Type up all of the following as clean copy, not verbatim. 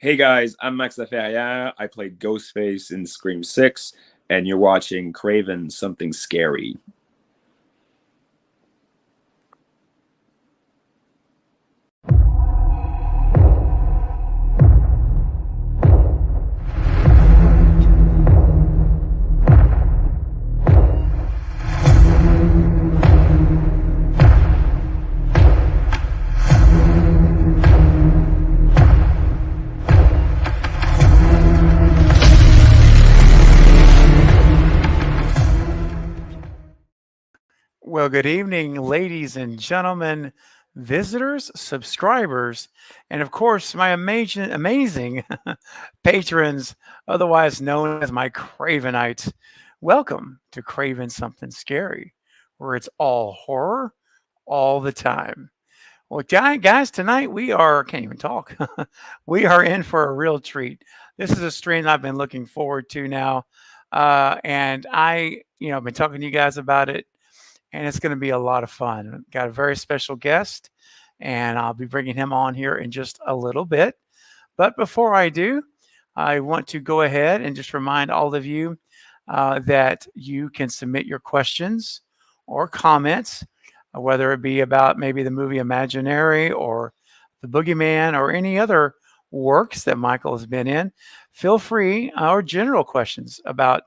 Hey guys, I'm Max Laferriere. I played Ghostface in Scream 6, and you're watching Craven Something Scary. Well, good evening, ladies and gentlemen, visitors, subscribers, and of course, my amazing patrons, otherwise known as my Cravenites. Welcome to Craven Something Scary, where it's all horror all the time. Well, guys, tonight can't even talk. We are in for a real treat. This is a stream I've been looking forward to now. And I've been talking to you guys about it, and it's going to be a lot of fun. Got a very special guest, and I'll be bringing him on here in just a little bit. But before I do, I want to go ahead and just remind all of you that you can submit your questions or comments, whether it be about maybe the movie Imaginary or the Boogeyman or any other works that Michael has been in. Feel free, or general questions about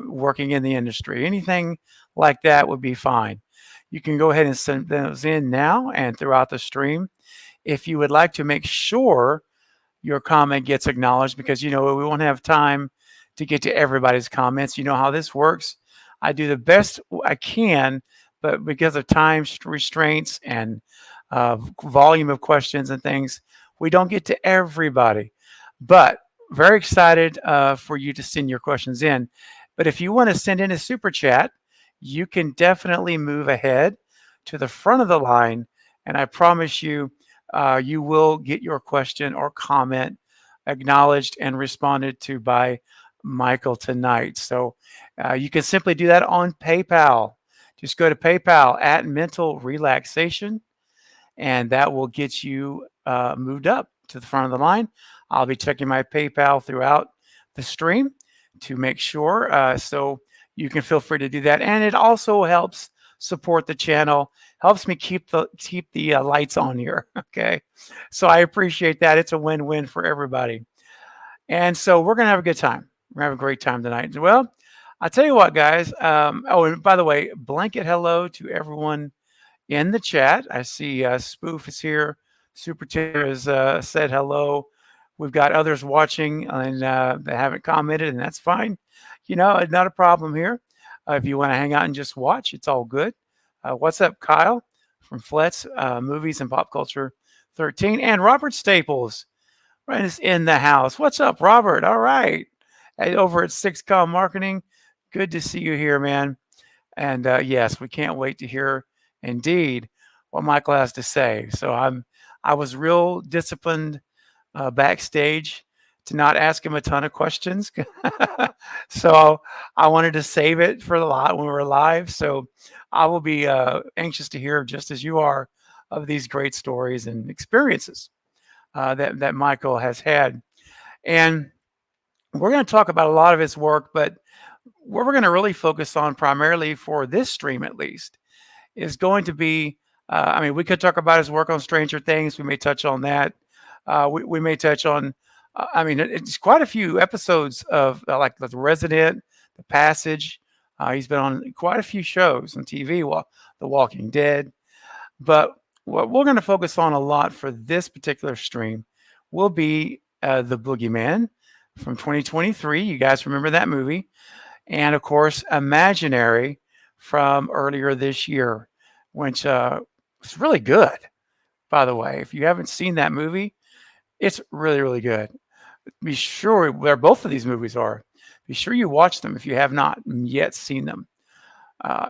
working in the industry. Anything like that would be fine. You can go ahead and send those in now and throughout the stream. If you would like to make sure your comment gets acknowledged, because we won't have time to get to everybody's comments. You know how this works. I do the best I can, but because of time restraints and volume of questions and things, we don't get to everybody. But very excited for you to send your questions in. But if you want to send in a super chat, you can definitely move ahead to the front of the line, and I promise you, you will get your question or comment acknowledged and responded to by Michael tonight. So you can simply do that on PayPal. Just go to PayPal at Mental Relaxation, and that will get you moved up to the front of the line. I'll be checking my PayPal throughout the stream to make sure. So you can feel free to do that, and it also helps support the channel. Helps me keep the lights on here. Okay, so I appreciate that. It's a win-win for everybody, and so we're gonna have a good time. We're gonna have a great time tonight. Well, I'll tell you what, guys. And by the way, blanket hello to everyone in the chat. I see Spoof is here. Super Tier has said hello. We've got others watching and they haven't commented, and that's fine. It's not a problem here. If you want to hang out and just watch, it's all good. What's up, Kyle from Flet's Movies and Pop Culture 13, and Robert Staples right is in the house. What's up, Robert? All right, over at 6Com Marketing. Good to see you here, man. And yes, we can't wait to hear indeed what Michael has to say. So I was real disciplined backstage to not ask him a ton of questions. So I wanted to save it for the lot when we're live. So I will be anxious to hear, just as you are, of these great stories and experiences that Michael has had. And we're going to talk about a lot of his work, but what we're going to really focus on primarily for this stream, at least, is going to be, we could talk about his work on Stranger Things. We may touch on that. We may touch on, it's quite a few episodes of like The Resident, The Passage. He's been on quite a few shows on TV, The Walking Dead. But what we're going to focus on a lot for this particular stream will be The Boogeyman from 2023. You guys remember that movie. And of course, Imaginary from earlier this year, which was really good, by the way. If you haven't seen that movie, it's really, really good. Be sure where both of these movies are. Be sure you watch them if you have not yet seen them.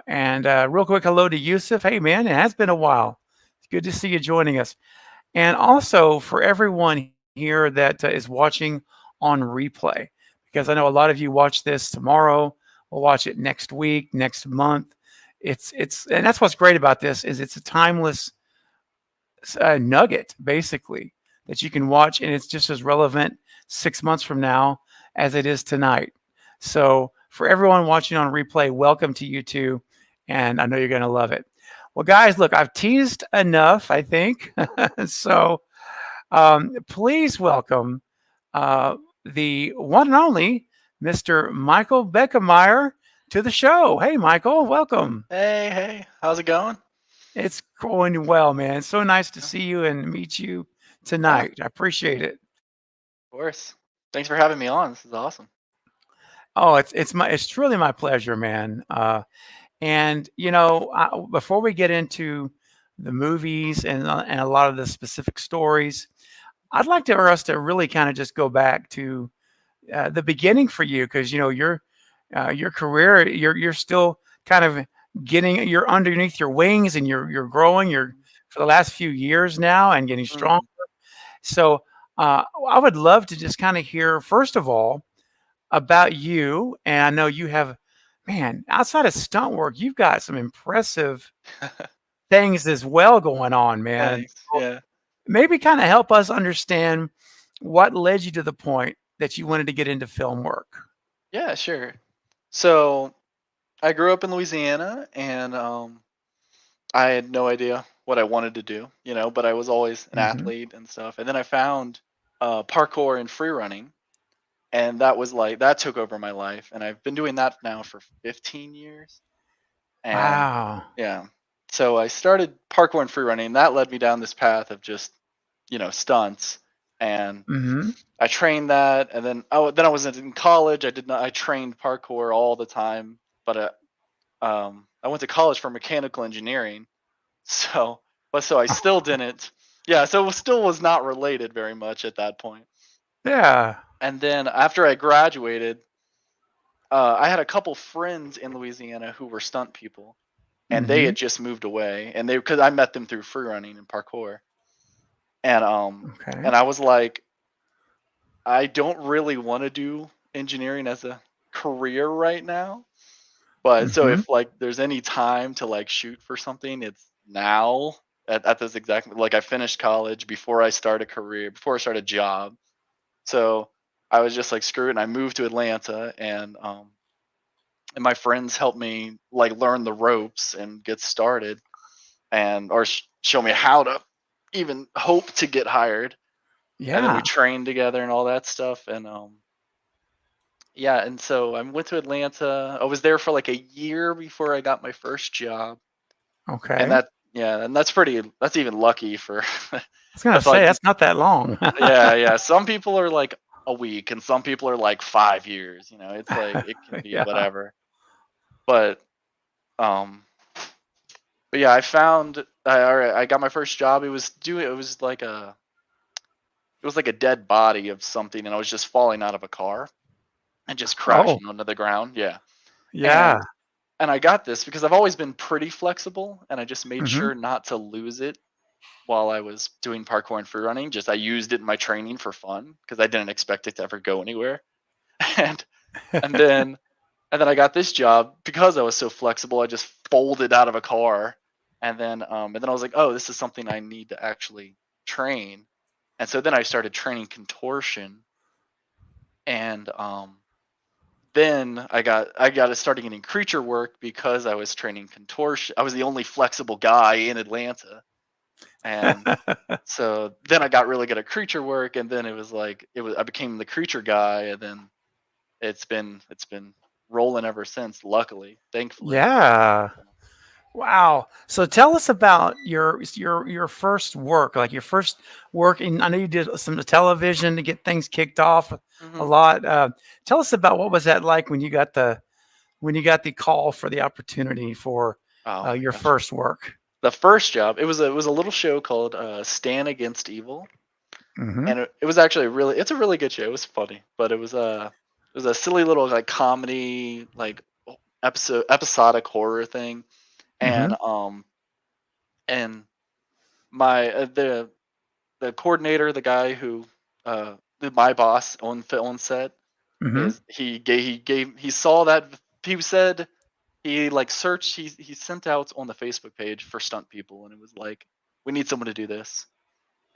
And real quick, hello to Yusuf. Hey, man, it has been a while. It's good to see you joining us. And also for everyone here that is watching on replay, because I know a lot of you watch this tomorrow. We'll watch it next week, next month. And that's what's great about this is it's a timeless nugget, basically, that you can watch, and it's just as relevant 6 months from now as it is tonight. So for everyone watching on replay, welcome to you too, and I know you're going to love it. Well, guys, look, I've teased enough, I think. So please welcome the one and only Mr. Michael Bekemeier to the show. Hey, Michael, welcome. Hey, how's it going? It's going well, man. It's so nice to Yeah, see you and meet you yeah, tonight. I appreciate it. of course. Thanks for having me on. This is awesome. Oh, it's truly my pleasure, man. And before we get into the movies and a lot of the specific stories, I'd like to for us to really kind of just go back to the beginning for you, because your career, you're still kind of getting you're underneath your wings, and you're growing. You're for the last few years now and getting strong. Mm. So I would love to just kind of hear, first of all, about you. And I know you have, man, outside of stunt work, you've got some impressive things as well going on, man. Thanks. Yeah. Maybe kind of help us understand what led you to the point that you wanted to get into film work. Yeah, sure. So I grew up in Louisiana, and I had no idea what I wanted to do, but I was always an Hmm. athlete and stuff. And then I found parkour and free running, and that was like that took over my life. And I've been doing that now for 15 years. And Wow. yeah, so I started parkour and free running. That led me down this path of just stunts, and Hmm. I trained that. And then I was in college. I trained parkour all the time, but I went to college for mechanical engineering. So I still didn't. Yeah, so it still was not related very much at that point. Yeah. And then after I graduated, I had a couple friends in Louisiana who were stunt people, and they Hmm. had just moved away, and they because I met them through free running and parkour. And Okay. I was like, I don't really want to do engineering as a career right now. But so Hmm. if like there's any time to like shoot for something, it's now at this exact like I finished college before I start a career, before I start a job. So I was just like screw it, and I moved to Atlanta, and my friends helped me like learn the ropes and get started, and or show me how to even hope to get hired. And then we Yeah. trained together and all that stuff. And yeah, and so I went to Atlanta. I was there for like a year before I got my first job. And Okay. that's even lucky for I was gonna that's say like that's not that long. yeah. Some people are like a week, and some people are like 5 years. It's like it can be Yeah. whatever. But um but yeah, I got my first job. It was like a dead body of something, and I was just falling out of a car and just Oh, crashing onto the ground. Yeah. yeah. And I got this because I've always been pretty flexible, and I just made Hmm. sure not to lose it while I was doing parkour and free running. Just I used it in my training for fun because I didn't expect it to ever go anywhere. and and then and then I got this job because I was so flexible. I just folded out of a car, and then I was like, oh, this is something I need to actually train. And so then I started training contortion, and then I got to started getting creature work because I was training contortion. I was the only flexible guy in Atlanta, and so then I got really good at creature work, and then I became the creature guy, and then it's been rolling ever since. Luckily, thankfully. Yeah. Wow. So tell us about your first work, like your first work in. I know you did some television to get things kicked off a Hmm. lot. Tell us about what was that like when you got the call for the opportunity for Oh my your gosh, first work. the first job it was a little show called Stand Against Evil, Hmm. and it was actually it's a really good show. It was funny, but it was a silly little like comedy like episodic horror thing. Hmm. And my the coordinator, the guy who uh my boss on set, Hmm. is he saw that. He said he like searched he sent out on the Facebook page for stunt people, and it was like, we need someone to do this.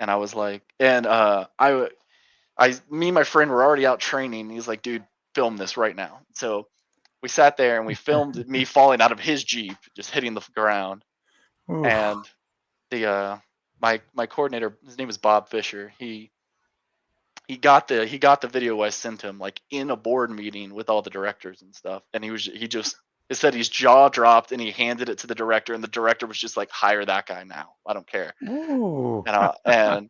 And I was like, and me and my friend were already out training. He's like, dude, film this right now. So we sat there and we filmed me falling out of his Jeep, just hitting the ground. Oof. And the my coordinator, his name is Bob Fisher. He got the video I sent him like in a board meeting with all the directors and stuff. And he said his jaw dropped and he handed it to the director, and the director was just like, hire that guy now. I don't care. Ooh. And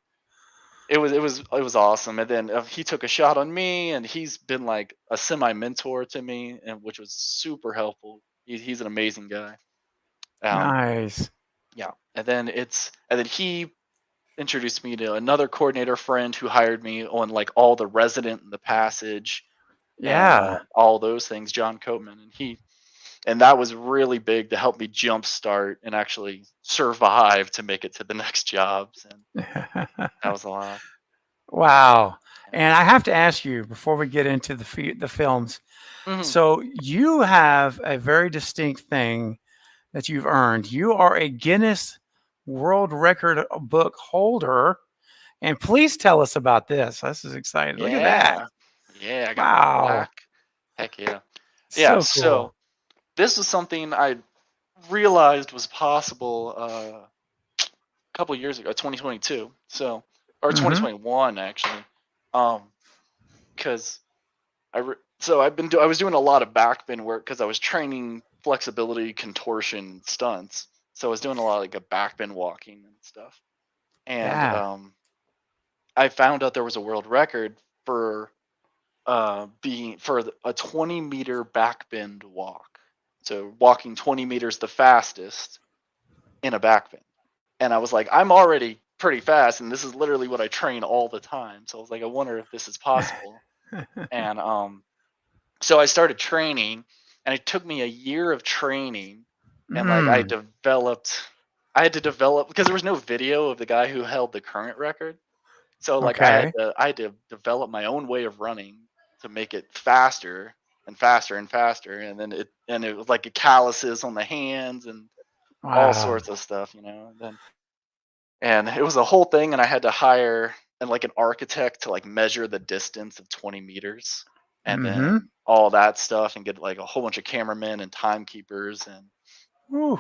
it was awesome. And then he took a shot on me, and he's been like a semi mentor to me, and which was super helpful. He's an amazing guy. Nice. Yeah. And then he introduced me to another coordinator friend who hired me on like all the Resident and the Passage, Yeah. and all those things, John Coatman, and that was really big to help me jumpstart and actually survive to make it to the next jobs. And that was a lot. Wow. And I have to ask you before we get into the films. Mhm. So you have a very distinct thing that you've earned. You are a Guinness World Record book holder. And please tell us about this. This is exciting. Look at that. Yeah, I got Wow. my plaque. Heck yeah. Yeah, So so cool. this was something I realized was possible a couple years ago, 2022. So, or Mhm. 2021 actually. Because I was doing a lot of backbend work because I was training flexibility, contortion, stunts. So I was doing a lot of like a backbend walking and stuff. And Yeah. I found out there was a world record for a 20-meter backbend walk. So walking 20 meters the fastest in a backbend. And I was like, I'm already pretty fast, and this is literally what I train all the time. So I was like, I wonder if this is possible. And so I started training, and it took me a year of training, and like I had to develop because there was no video of the guy who held the current record. So like Okay. I had to develop my own way of running to make it faster and faster and faster, and then it was like calluses on the hands and all Wow. sorts of stuff, and it was a whole thing, and I had to hire like an architect to like measure the distance of 20 meters, and Mhm. then all that stuff, and get like a whole bunch of cameramen and timekeepers, and Ooh.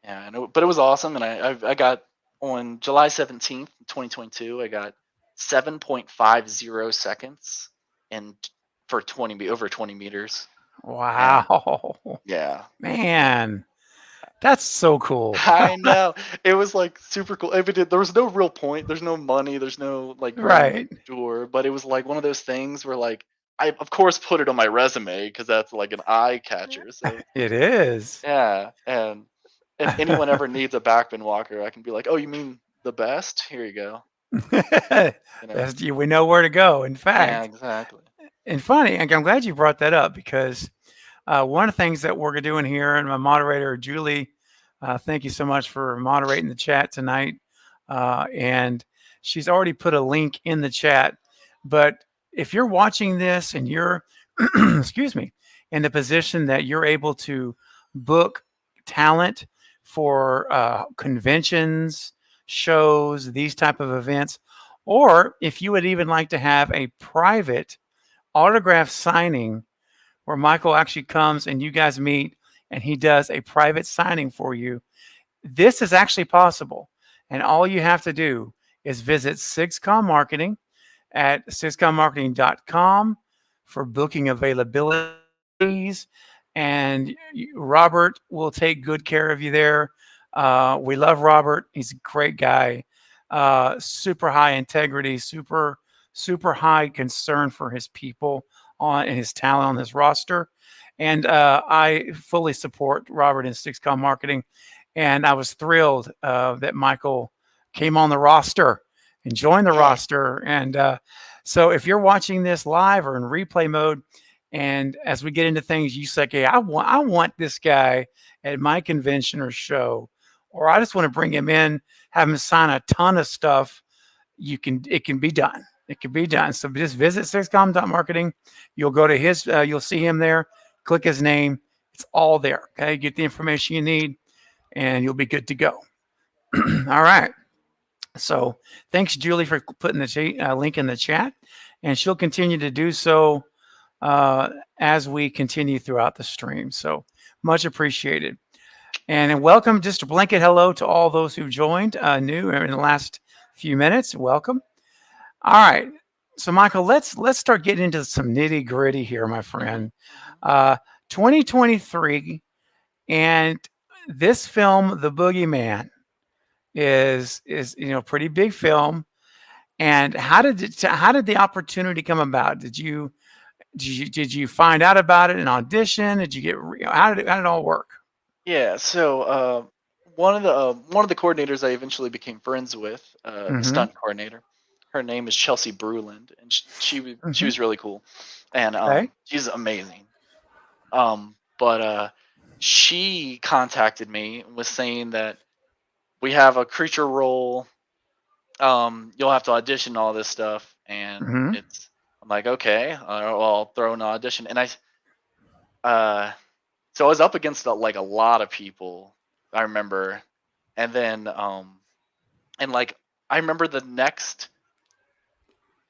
yeah, but it was awesome. And I got on July 17th, 2022, I got 7.50 seconds and for over 20 meters. And Wow. yeah, Man. That's so cool. I know. It was like super cool. There was no real point. There's no money. There's no like grand Right. tour. But it was like one of those things where like I of course put it on my resume because that's like an eye catcher. So It is. yeah, and if anyone ever needs a backbend walker, I can be like, oh, you mean the best? Here you go. You know? We know where to go. In Yeah, fact, exactly. and funny, and I'm glad you brought that up because one of the things that we're doing here, and my moderator, Julie, thank you so much for moderating the chat tonight. And she's already put a link in the chat. But if you're watching this and you're, excuse me, in the position that you're able to book talent for conventions, shows, these type of events, or if you would even like to have a private autograph signing where Michael actually comes and you guys meet and he does a private signing for you, this is actually possible. And all you have to do is visit SixCom Marketing at sixcommarketing.com for booking availabilities. And Robert will take good care of you there. We love Robert. He's a great guy. Super high integrity, super high concern for his people and his talent on this roster. And I fully support Robert in SixCom Marketing. And I was thrilled that Michael came on the roster and joined the roster. And so if you're watching this live or in replay mode, and as we get into things, you say, "Hey, I want this guy at my convention or show," or "I just want to bring him in, have him sign a ton of stuff," it can be done. It can be done. So just visit sixcom.marketing. You'll go to his, you'll see him there. Click his name. It's all there. Okay, get the information you need, and you'll be good to go. All right. So thanks, Julie, for putting the link in the chat, and she'll continue to do so as we continue throughout the stream. So much appreciated. And welcome, just a blanket hello to all those who joined new in the last few minutes. Welcome. All right. So Michael, let's start getting into some nitty gritty here, my friend. 2023, and this film, The Boogeyman, is pretty big film. And how did the opportunity come about? Did you find out about it in audition? Did you get how did it all work? Yeah. So one of the coordinators I eventually became friends with, the stunt coordinator, her name is Chelsea Bruland, and she was really cool, and Okay. she's amazing. But she contacted me and was saying that we have a creature role. You'll have to audition all this stuff, and I'm like, okay, well, I'll throw an audition, and so I was up against like a lot of people, I remember, and then and like I remember the next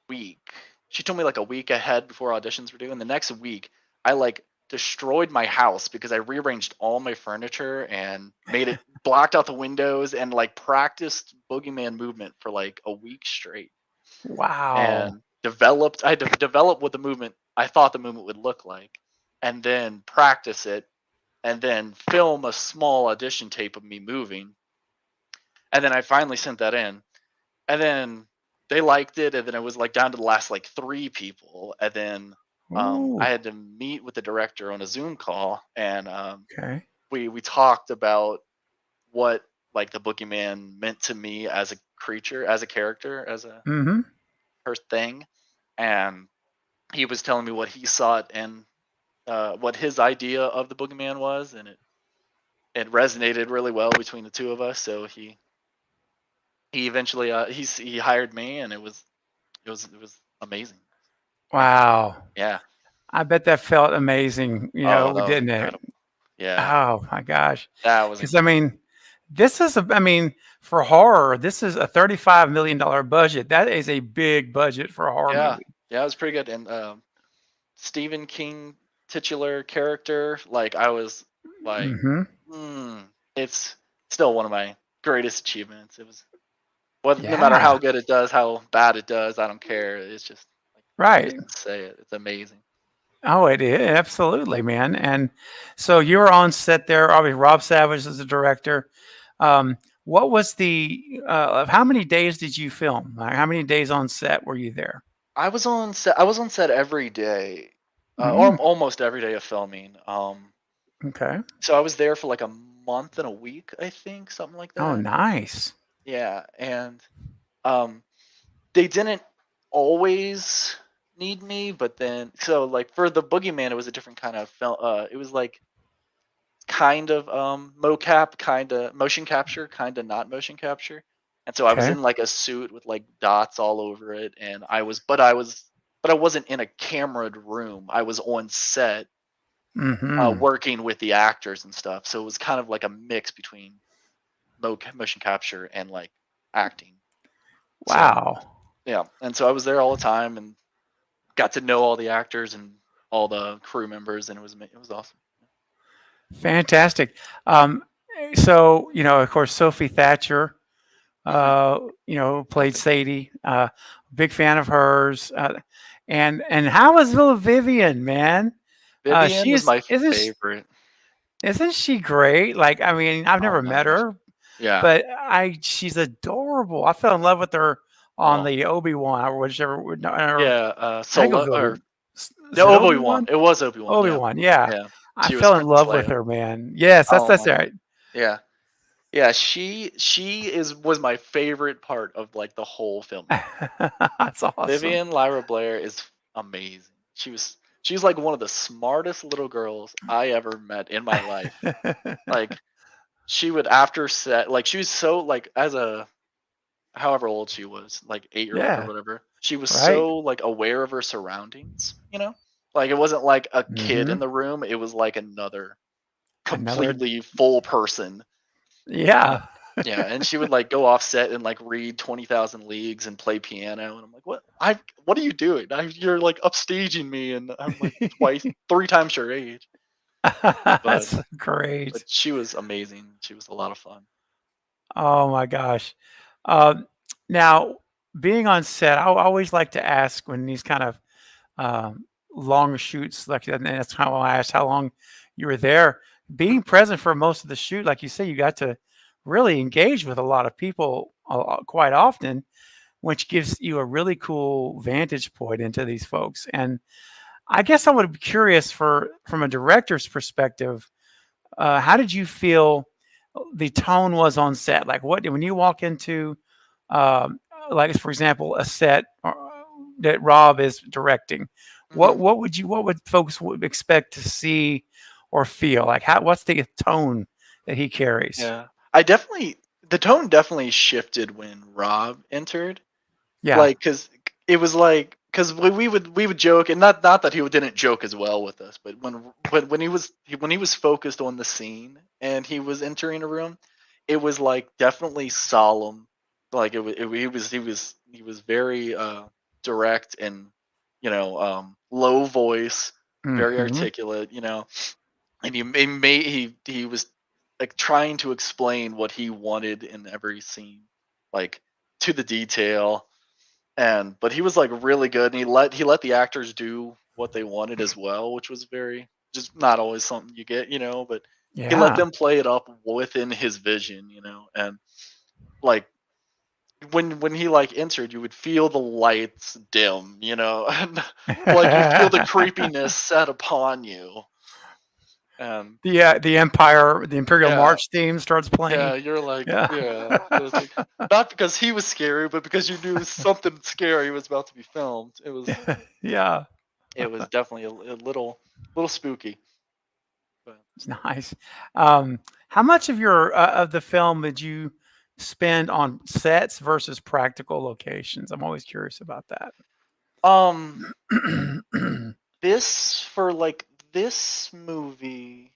week, she told me like a week ahead before auditions were due, and the next week I like destroyed my house because I rearranged all my furniture and made it blocked out the windows and like practiced Boogeyman movement for like a week straight. Wow. And I had to develop what I thought the movement would look like, and then practice it, and then film a small audition tape of me moving. And then I finally sent that in, and then they liked it, and then it was like down to the last like 3 people, and then I had to meet with the director on a Zoom call, and we talked about what like the Boogeyman meant to me as a creature, as a character, as a her thing, and he was telling me what he saw it and what his idea of the Boogeyman was, and it resonated really well between the two of us. So he eventually he hired me, and it was amazing. Wow. Yeah. I bet that felt amazing, That was didn't it? incredible. Yeah. Oh my gosh. That was Because I mean, for horror, this is a $35 million budget. That is a big budget for a horror movie. Yeah, it was pretty good. And Stephen King titular character, like I was like, it's still one of my greatest achievements. It was, no matter how good it does, how bad it does, I don't care. It's just like, right. Just say it. It's amazing. Oh, it is absolutely, man. And so you were on set there. Obviously, Rob Savage is the director. What was how many days did you film? How many days on set were you there? I was on set every day, or almost every day of filming. Okay. So I was there for like a month and a week, I think, something like that. Oh, nice. Yeah, and they didn't always need me, but then so like for the Boogeyman, it was a different kind of film. It was like kind of mocap, kind of motion capture, kind of not motion capture. And so I was in like a suit with like dots all over it, and I wasn't in a cameraed room. I was on set, working with the actors and stuff. So it was kind of like a mix between motion capture and like acting. Wow. So, yeah, and so I was there all the time and got to know all the actors and all the crew members, and it was awesome. Fantastic. So of course, Sophie Thatcher, played Sadie. Big fan of hers. And how was little Vivian, man? Vivian is my favorite. Isn't she great? Like, I mean, I've never met her. Yeah. But she's adorable. I fell in love with her on the Obi-Wan or whichever. Solo or Obi-Wan. It was Obi-Wan. Obi-Wan, yeah. I fell in love with her, man. Yes, that's right. Yeah. Yeah, she was my favorite part of like the whole film. That's awesome. Vivian Lyra Blair is amazing. She's like one of the smartest little girls I ever met in my life. Like she would after set, like she was so like as a however old she was, like 8-year-old or whatever. She was so like aware of her surroundings, Like it wasn't like a kid in the room, it was like another completely full person. Yeah. Yeah, and she would like go off set and like read 20,000 Leagues and play piano, and I'm like, what are you doing? You're like upstaging me, and I'm like twice, 3 times your age. But That's great. she was amazing. She was a lot of fun. Oh my gosh. Um, now, being on set, I always like to ask when these kind of long shoots like that, and that's how I asked how long you were there. Being present for most of the shoot, like you say, you got to really engage with a lot of people quite often, which gives you a really cool vantage point into these folks. And I guess I would be curious from a director's perspective, how did you feel the tone was on set? Like what when you walk into, um, like for example, a set that Rob is directing, Hmm. what would folks would expect to see or feel? Like what's the tone that he carries? Yeah, the tone definitely shifted when Rob entered. Yeah. Like, cause it was like, cause we would joke, and not that he didn't joke as well with us, but when he was focused on the scene and he was entering a room, it was like definitely solemn. Like he was very direct and low voice, very Hmm. articulate, and he was like trying to explain what he wanted in every scene, like to the detail. And but he was like really good, and he let the actors do what they wanted as well, which was very just not always something you get, but he let Yeah. them play it up within his vision, and like when he like entered, you would feel the lights dim, and like you feel the creepiness set upon you. And The Imperial yeah, March theme starts playing. yeah, you're like, Yeah. yeah. It was like, not because he was scary, but because you knew something scary was about to be filmed. It was Yeah. it was definitely a little spooky. But It's nice. How much of your of the film did you spend on sets versus practical locations? I'm always curious about that. um this for like this movie,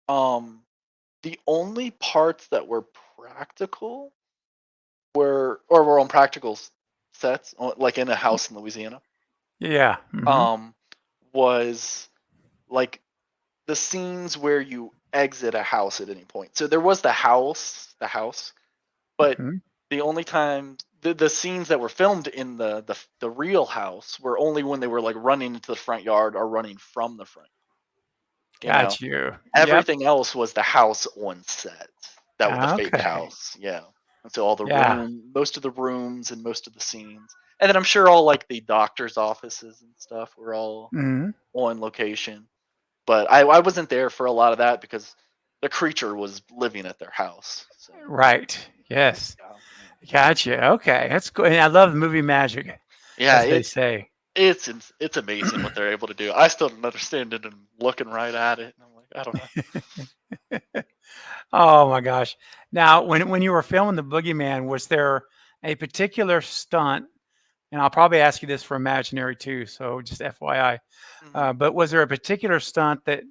um the only parts that were practical were on practical sets, like in a house in Louisiana. Yeah. Hmm. Um was like the scenes where you exit a house at any point. So there was the house, but Hmm. the only time the scenes that were filmed in the real house were only when they were like running into the front yard or running from the front. You know, Got you. Yep. everything else was the house on set. That was the fake Okay. house. Yeah, and so all Yeah. most of the rooms and most of the scenes, and then I'm sure all like the doctor's offices and stuff were all Hmm. on location. But I wasn't there for a lot of that because the creature was living at their house. So Right. Yes. yeah, Gotcha. Okay. That's good. And I love movie magic, yeah, as they say. it's amazing what they're able to do. I still don't understand it, and looking right at it, and I'm like, I don't know. Oh my gosh. Now, when you were filming the Boogeyman, was there a particular stunt? And I'll probably ask you this for imaginary too, so just FYI. Hmm. But was there a particular stunt that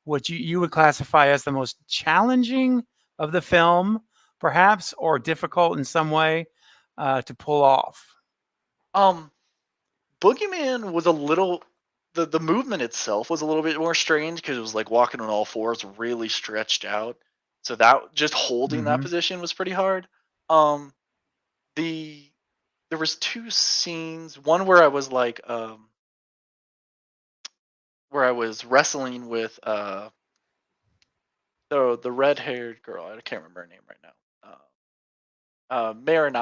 what you would classify as the most challenging of the film, perhaps, or difficult in some way to pull off? Um, Boogeyman was a little the movement itself was a little bit more strange because it was like walking on all fours, really stretched out. So that just holding that Hmm. position was pretty hard. Um, the there was two scenes, one where I was like where I was wrestling with the red haired girl. I can't remember her name right now. Marin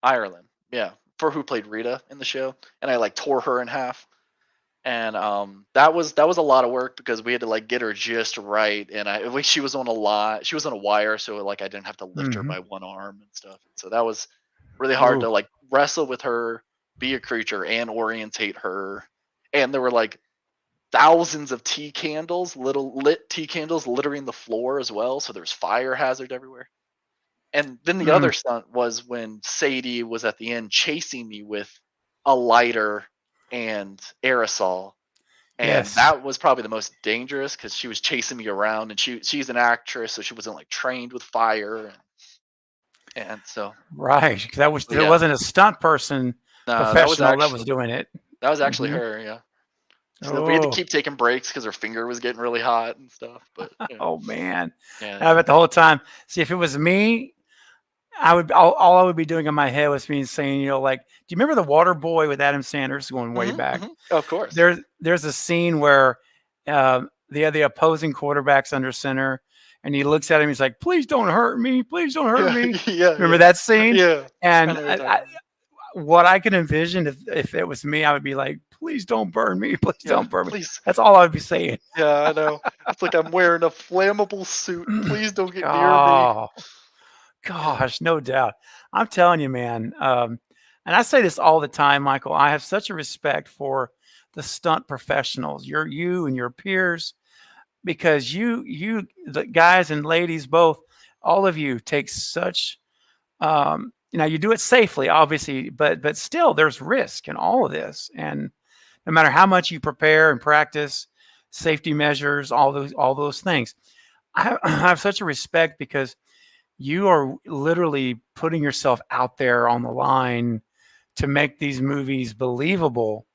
Ireland, yeah, for who played Rita in the show, and I like tore her in half. And that was a lot of work because we had to like get her just right, and she was on a lot, she was on a wire, so like I didn't have to lift her Hmm. by one arm and stuff. So that was really hard Ooh. to like wrestle with her, be a creature, and orientate her. And there were like thousands of tea candles, little lit tea candles littering the floor as well. So there's fire hazard everywhere. And then the Mm. other stunt was when Sadie was at the end chasing me with a lighter and aerosol. And Yes. that was probably the most dangerous because she was chasing me around, and she's an actress, so she wasn't like trained with fire. And so, Right. 'Cause that was but there yeah, wasn't a stunt person, no, professional that was doing it. that was actually Mhm. her. Yeah. So we had to Oh. keep taking breaks because her finger was getting really hot and stuff. But yeah, Oh, man. yeah, I yeah. bet the whole time see, if it was me, I would all I would be doing in my head was me saying, like, do you remember The Water Boy with Adam Sanders going way back? Of course. There's a scene where, the opposing quarterback's under center, and he looks at him, he's like, "Please don't hurt me. Please don't hurt Yeah, me." yeah, Remember yeah, that scene? yeah. I And know what you're talking about. what I could envision if it was me, I would be like, "Please don't burn me. Please Yeah, don't burn me." please. That's all I would be saying. Yeah, I know. It's like I'm wearing a flammable suit. Please don't get near me. Oh, Yeah. gosh, no doubt. I'm telling you, man. And I say this all the time, Michael. I have such a respect for the stunt professionals, you and your peers, because the guys and ladies both, all of you take such. You do it safely, obviously, but still, there's risk in all of this, and no matter how much you prepare and practice safety measures, all those things, I have such a respect because you are literally putting yourself out there on the line to make these movies believable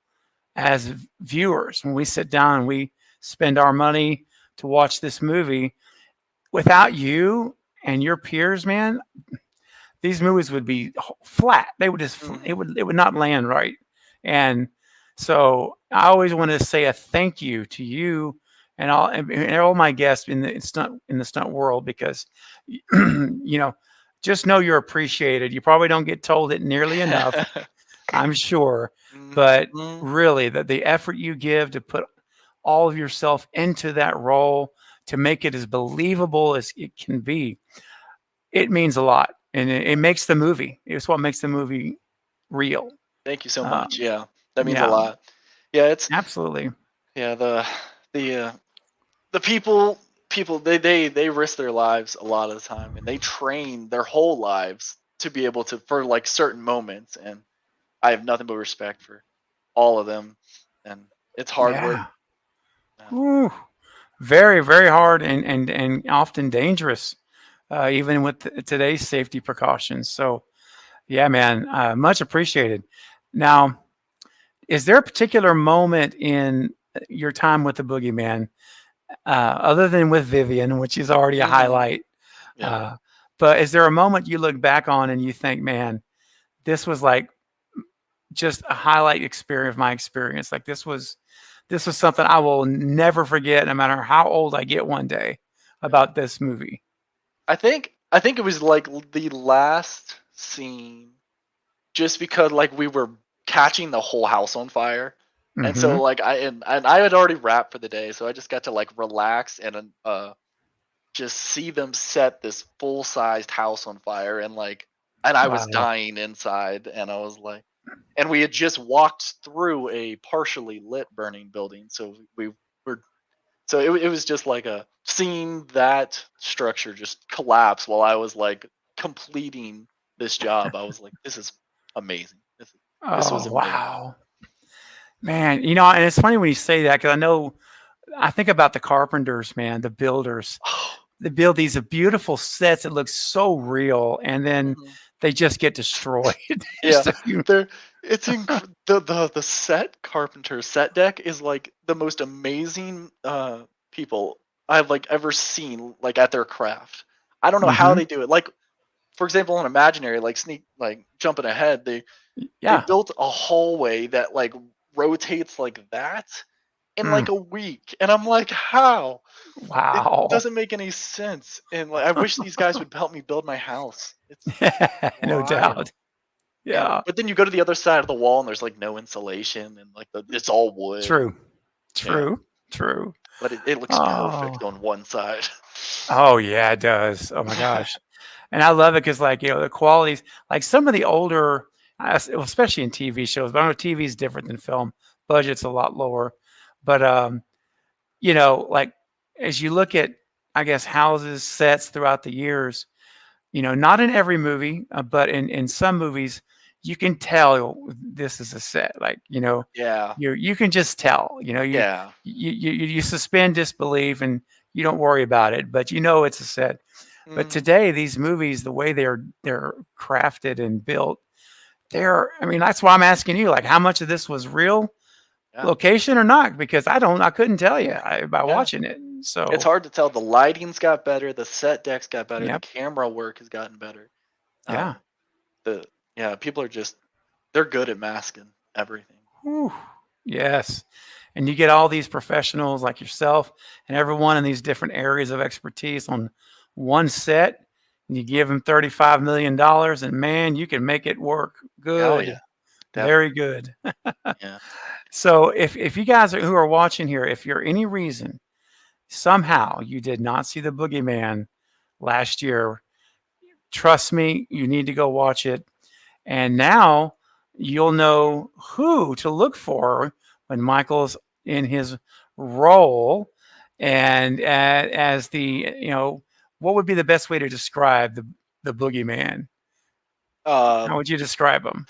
as viewers. When we sit down and we spend our money to watch this movie, without you and your peers, man, these movies would be flat. They would just Mhm. it would not land right. And so I always want to say a thank you to you and all my guests in the stunt world because just know you're appreciated. You probably don't get told it nearly enough, I'm sure, but Mhm. really the effort you give to put all of yourself into that role to make it as believable as it can be, it means a lot, and it makes the movie. It's what makes the movie real. Thank you so much. Um, Yeah, that means a yeah, lot. Yeah, it's absolutely. yeah the the people they risk their lives a lot of the time, and they train their whole lives to be able to for like certain moments. And I have nothing but respect for all of them, and it's hard work. Yeah. Yeah. Ooh, very, very hard and often dangerous, even with today's safety precautions. So, yeah, man, much appreciated. Now, is there a particular moment in your time with the Boogeyman, other than with Vivian, which is already a hmm highlight? Yeah. Uh, but is there a moment you look back on and you think, man, this was like just a highlight experience of my experience. Like this was something I will never forget, no matter how old I get one day, Yeah. about this movie. I think it was like the last scene, just because like we were catching the whole house on fire. And Hmm. so like and I had already wrapped for the day, so I just got to like relax and just see them set this full-sized house on fire, and I was Wow. dying inside, and I was like, and we had just walked through a partially lit burning building, so we were so it was just like a seeing that structure just collapse while I was like completing this job. I was like, this is amazing. This was Oh, amazing. wow. Man, and it's funny when you say that because I think about the carpenters, man, the builders. They build these beautiful sets that look so real, and then Mhm. they just get destroyed. Yeah, Just a few. there. The set carpenter set deck is like the most amazing people I've like ever seen like at their craft. I don't know how Hmm. they do it. Like for example, in Imaginary, like jumping ahead, they Yeah. built a hallway that like rotates like that in Mm. like a week, and I'm like, how? It Wow. doesn't make any sense. And like, I wish these guys would help me build my house. It's No wild. doubt. And Yeah. but then you go to the other side of the wall and there's like no insulation and like it's all wood. True. Yeah, True. True. but it looks Oh. perfect on one side. Oh, yeah, it does. Oh my gosh. And I love it because, like, the qualities, like some of the older, especially in TV shows, but I know TV is different than film. Budget's a lot lower. But, like as you look at, I guess, houses, sets throughout the years, not in every movie, but in some movies, you can tell this is a set. Like, Yeah, you can just tell. You suspend disbelief and you don't worry about it, but it's a set. But Mm, today, these movies, the way they're crafted and built, I mean, that's why I'm asking you, like, how much of this was real yeah, location or not? Because I couldn't tell you by yeah. watching it. It's So, hard to tell. The lighting's got better. The set decks got better. The yep, camera work has gotten better. yeah. Um, the yeah, people are just they're good at masking everything. Whew. Yes. And you get all these professionals like yourself and everyone in these different areas of expertise on one set. And you give them $35 million, and man, you can make it work. Oh yeah, Good. Very definitely. good. Yeah. So if you guys who are watching here, if you're any reason somehow you did not see the Boogeyman last year, trust me, you need to go watch it. And now you'll know who to look for when Michael's in his role. And as the, what would be the best way to describe the Boogeyman? Uh, How would you describe him?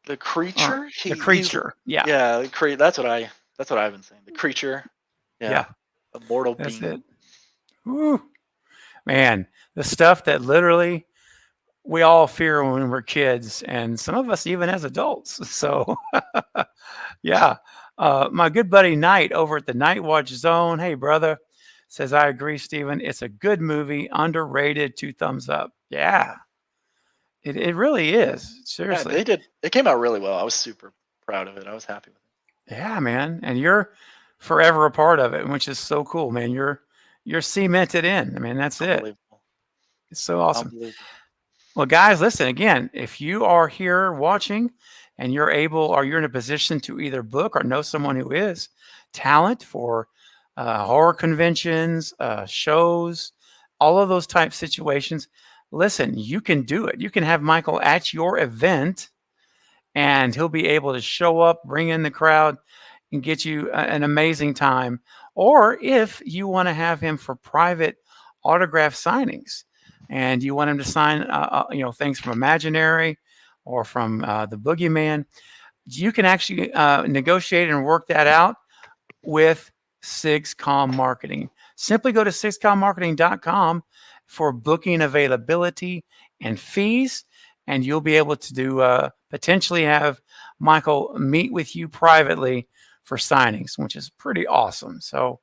the Or creature. the He's creature? Yeah, yeah. That's what I've been saying. The creature. yeah, Yeah. A mortal that's it. being. Woo, man, the stuff that literally we all fear when we're kids, and some of us even as adults. So, yeah. My good buddy Knight over at the Night Watch Zone. Hey, brother, says, I agree, Stephen. It's a good movie, underrated, 2 thumbs up. Yeah, it really is. Yeah, Seriously. they did. It came out really well. I was super proud of it. I was happy with Yeah, man. And you're forever a part of it, which is so cool, man. You're cemented in. I mean, that's it. it. Unbelievable. It's so awesome. Unbelievable. Well, guys, listen again. If you are here watching and you're able or you're in a position to either book or know someone who is talent for horror conventions, shows, all of those type situations, listen, you can do it. You can have Michael at your event and he'll be able to show up, bring in the crowd, and get you an amazing time. Or if you want to have him for private autograph signings, and you want him to sign, things from Imaginary or from the Boogeyman, you can actually negotiate and work that out with SigsCom Marketing. Simply go to sigscommarketing.com for booking availability and fees, and you'll be able to potentially have Michael meet with you privately for signings, which is pretty awesome. So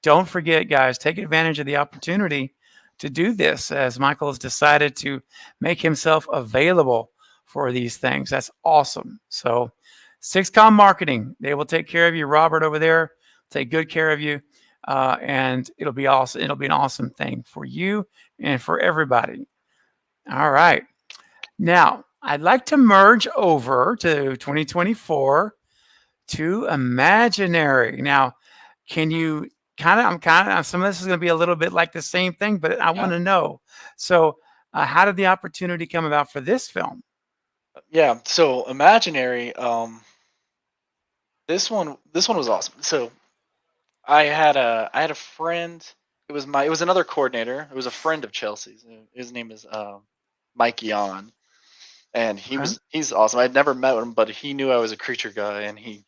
don't forget, guys, take advantage of the opportunity to do this as Michael has decided to make himself available for these things. That's awesome. So, Sixcom Marketing, they will take care of you. Robert over there, take good care of you. And it'll be awesome. It'll be an awesome thing for you and for everybody. All right. Now, I'd like to merge over to 2024 to Imaginary. Now, can you some of this is going to be a little bit like the same thing, but I Yeah. want to know. So, how did the opportunity come about for this film? Yeah. So Imaginary. This one was awesome. So I had a friend. It was another coordinator. It was a friend of Chelsea's. His name is Mike Yon, and Okay. he's awesome. I'd never met him, but he knew I was a creature guy, and he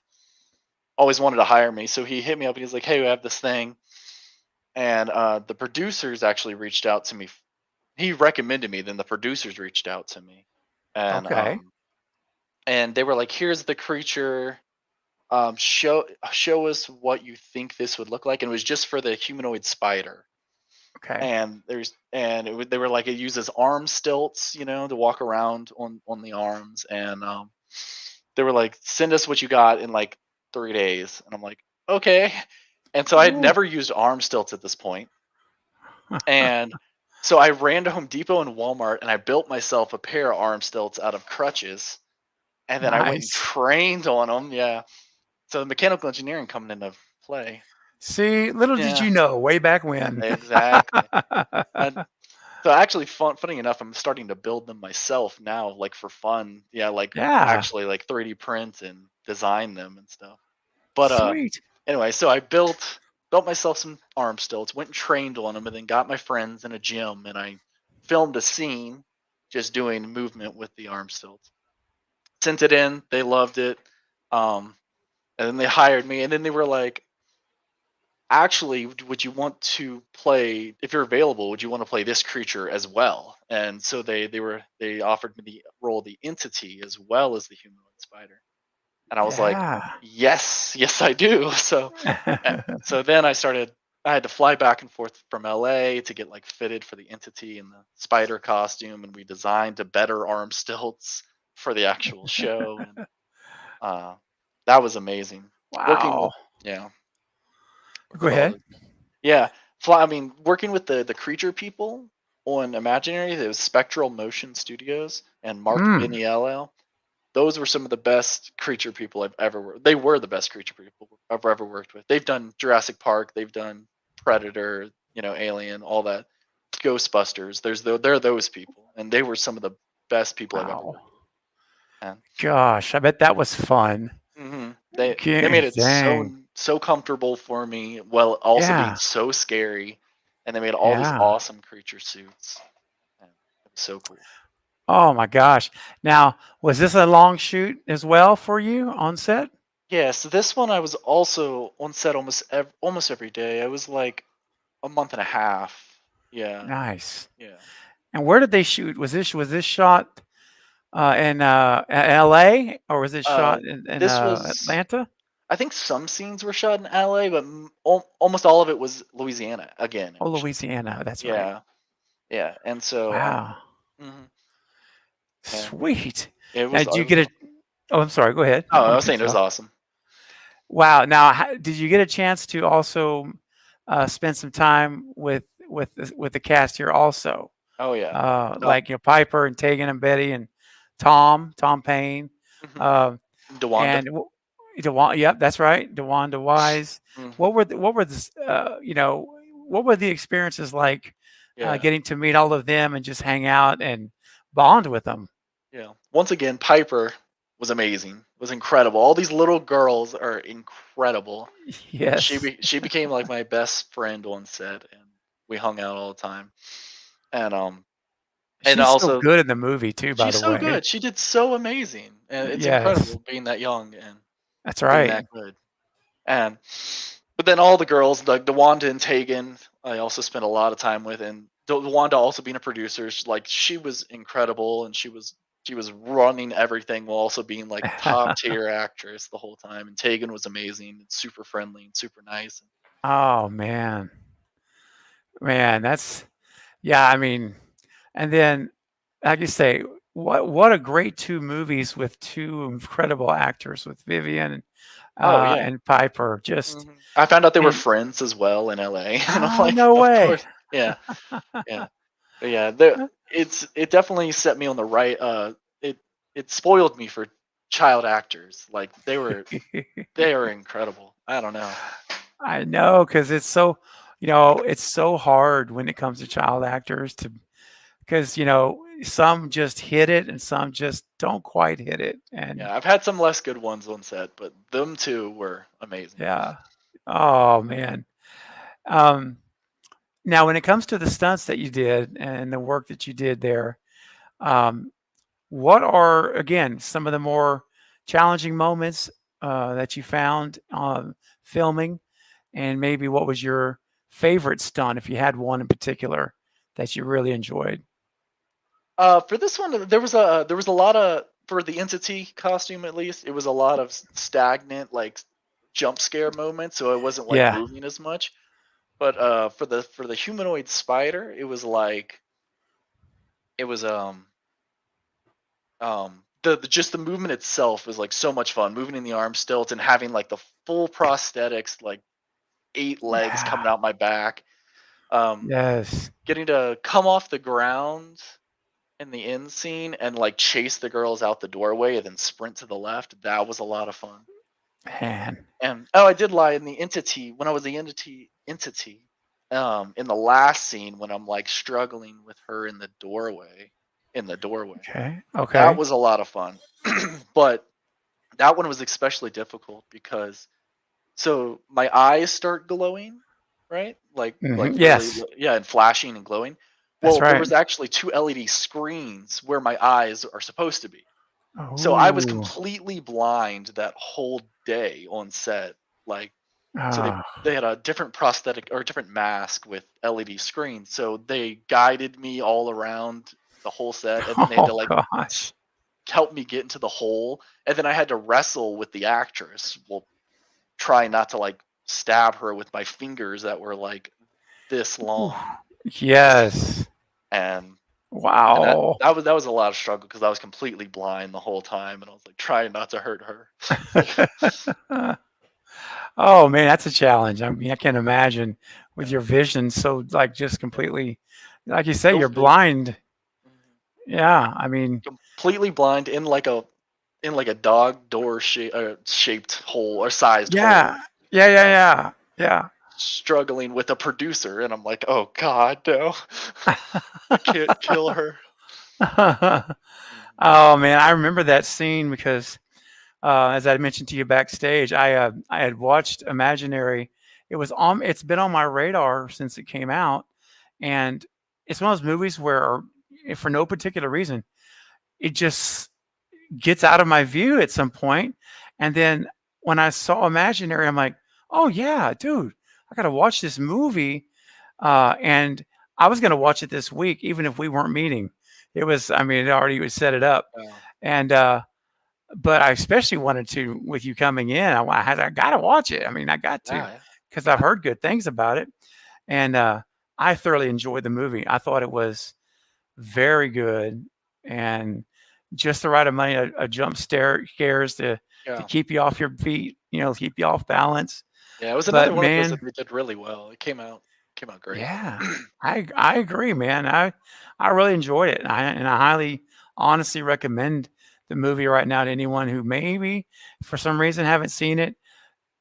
always wanted to hire me. So he hit me up and he's like, "Hey, we have this thing," and the producers actually reached out to me. He recommended me. Then the producers reached out to me, and Okay. they were like, "Here's the creature. Show us what you think this would look like." And it was just for the humanoid spider. Okay. And they were like, it uses arm stilts, to walk around on the arms. And they were like, send us what you got in like 3 days. And I'm like, okay. And so I had Ooh. never used arm stilts at this point. And so I ran to Home Depot and Walmart and I built myself a pair of arm stilts out of crutches. And then I went and Nice. trained on them. Yeah. So the mechanical engineering coming into play. See, little did Yeah, you know way back when. exactly. And so actually, funny enough, I'm starting to build them myself now, like for fun. Yeah, like Yeah. actually like 3D print and design them and stuff. But Sweet. anyway, so I built myself some arm stilts, went and trained on them, and then got my friends in a gym and I filmed a scene just doing movement with the arm stilts. Sent it in, they loved it. And then they hired me, and then they were like, actually, would you want to play, if you're available, would you want to play this creature as well? And so they offered me the role of the entity as well as the humanoid spider. And I was like, Yeah. yes, I do. So then I had to fly back and forth from LA to get like fitted for the entity and the spider costume, and we designed a better arm stilts for the actual show, and uh, that was amazing. Working Wow. with yeah, Go working with all ahead. the yeah, fly. I mean, working with the creature people on Imaginary, it was Spectral Motion Studios and Mark Mm. Biniello. Those were some of the best creature people I've ever worked. They were the best creature people I've ever worked with. They've done Jurassic Park, they've done Predator, Alien, all that, Ghostbusters. They're those people, and they were some of the best people I've ever Wow. worked with. And Gosh, I bet that was fun. they made it Dang. so comfortable for me, while also being Yeah. so scary, and they made all these Yeah. awesome creature suits. And it was so cool. Oh my gosh. Now, was this a long shoot as well for you on set? Yeah, so this one I was also on set almost every day. I was like a month and a half. Yeah, Nice. yeah. And where did they shoot? Was this shot in LA or was it Uh, shot in this was Atlanta? I think some scenes were shot in LA, but almost all of it was Louisiana. Again, it Oh, was shot. Louisiana. That's right. Yeah, yeah. And so, Wow. mhm, yeah, Sweet. it Now, was. did you get a? Oh, I'm sorry. Go ahead. I Oh, didn't I mean was to cut saying it you was off. awesome. Wow. Now, did you get a chance to also spend some time with the cast here also? Oh yeah. Like Piper and Tegan and Betty and Tom Payne, Mhm. uh, DeWanda. and Dewan. Yep, that's right, DeWanda Wise. Hmm. What were the experiences like Yeah. getting to meet all of them and just hang out and bond with them? Yeah. Once again, Piper was amazing. Was incredible. All these little girls are incredible. Yes, She became like my best friend on set, and we hung out all the time. And and she's so also, good in the movie too. By she's the so way, good. She did so amazing, and it's yes, incredible being that young and that's being right. that good. And but then all the girls, like DeWanda and Tegan, I also spent a lot of time with, and DeWanda also being a producer, she was incredible, and she was running everything while also being like top tier actress the whole time. And Tegan was amazing, and super friendly, and super nice. Oh man, that's yeah. I mean, and then like you say, what a great two movies with two incredible actors with Vivian Oh yeah. and Piper. Just I found out they were and friends as well in LA, and I'm oh like, no of way. course, yeah, yeah. But yeah, it definitely set me on the right. It spoiled me for child actors. Like they are incredible. I don't know. I know because it's so hard when it comes to child actors to because some just hit it and some just don't quite hit it and Yeah, I've had some less good ones on set, but them two were amazing. yeah. Oh man. Um, Now, when it comes to the stunts that you did and the work that you did there, um, what are again some of the more challenging moments that you found filming, and maybe what was your favorite stunt if you had one in particular that you really enjoyed? For this one, there was a lot of, for the entity costume at least. It was a lot of stagnant like jump scare moments, so it wasn't like Yeah. moving as much. But for the humanoid spider, it was like it was just the movement itself was like so much fun, moving in the arm stilts and having like the full prosthetics, like 8 legs Yeah. coming out my back. Um, Yes. Getting to come off the ground in the end scene and like chase the girls out the doorway and then sprint to the left. That was a lot of fun. Man. And oh, I did lie, in the entity, when I was the entity, in the last scene when I'm like struggling with her in the doorway. Okay. That Okay. was a lot of fun. But that one was especially difficult because, so my eyes start glowing, right? Like really, Yes. yeah, and flashing and glowing. That's Well, there right. was actually two LED screens where my eyes are supposed to be. So I was Oh. completely blind that whole day on set. Like So Ah. they had a different prosthetic or a different mask with LED screens. So they guided me all around the whole set, and then they had Oh to like gosh. help me get into the hole, and then I had to wrestle with the actress. Well, try not to like stab her with my fingers that were like this Ooh. long, Yes. and that Wow. that was a lot of struggle because I was completely blind the whole time, and I was like trying not to hurt her. Oh man, that's a challenge. I mean, I can't imagine with your vision so like just completely, like you say, No you're vision. blind. Mhm. Yeah, I mean, Completely blind in like a dog door shaped hole or sized yeah, hole, yeah, and yeah, struggling with a producer, and I'm like, oh god, no, yeah. I can't kill her. Mhm. Oh man, I remember that scene because, as I mentioned to you backstage, I had watched Imaginary. It was on. It's been on my radar since it came out, and it's one of those movies where, for no particular reason, it just gets out of my view at some point. And then when I saw Imaginary, I'm like, oh yeah, dude, I got to watch this movie. And I was going to watch it this week, even if we weren't meeting. It was, I mean, it already was set it up. Oh, And, but I especially wanted to, with you coming in, I got to watch it. I mean, I got to, yeah, because I've heard good things about it. And I thoroughly enjoyed the movie. I thought it was very good and just the right amount of jump scares to yeah, keep you off your feet, keep you off balance. yeah. It was But another one of those that man, they did really well. It came out great. yeah, I agree, man. I really enjoyed it, and I highly, honestly recommend the movie right now to anyone who maybe for some reason haven't seen it.